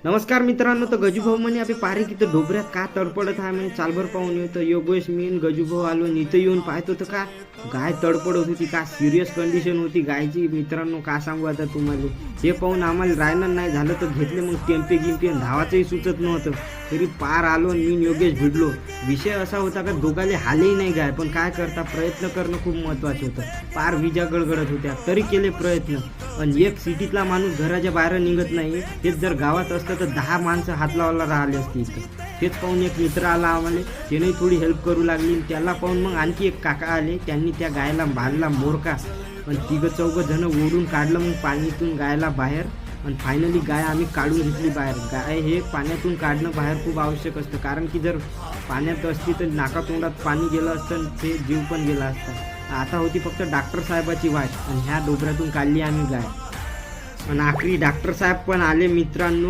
नमस्कार मित्रांनो, तर गजूभाऊ म्हणे आपली पारी तिथं डोबऱ्यात का तडपडत आहे म्हणे, चालभर पाहून येऊ. तर योगेश मी आणि गजूभाऊ आलो आणि इथं येऊन पाहतो तर का गाय तडपडत होती, का सिरियस कंडिशन होती गायची. मित्रांनो का सांगू आता तुम्हाला, हे पाहून आम्हाला राहणं नाही झालं तर घेतले मग टेम्पे गिम्पे, धावाचंही सुचत नव्हतं. तरी पार आलो आणि मी योगेश भिडलो. विषय असा होता का दोघाले हालही नाही गाय, पण काय करता, प्रयत्न करणं खूप महत्त्वाचं होतं. पार विजा गडगडत होत्या तरी केले प्रयत्न. आणि एक सिटीतला माणूस घराच्या बाहेर निघत नाही, तेच जर गावात असतं तर 10 माणसं हात लावायला राहिले असते इथं. तेच पाहून एक मित्र आला आम्हाला, त्याने थोडी हेल्प करू लागली. त्याला पाहून मग आणखी एक काका आले, त्यांनी त्या गायला बांधला मोरका आणि 3-4 जण ओढून काढलं मग पाणीतून गायला बाहेर. आणि फायनली गाय आम्ही काढून घेतली बाहेर. गाय हे पाण्यातून काढणं बाहेर खूप आवश्यक असतं, कारण की जर पाण्यात असती तर नाकातोंडात पाणी गेलं असतं आणि ते जीव पण गेला असता. आता होती फक्त डॉक्टर साहेबाची वाट आणि ह्या डोबऱ्यातून काढली आम्ही गाय. आणि आखरी डॉक्टर साहेब पण आले मित्रांनो.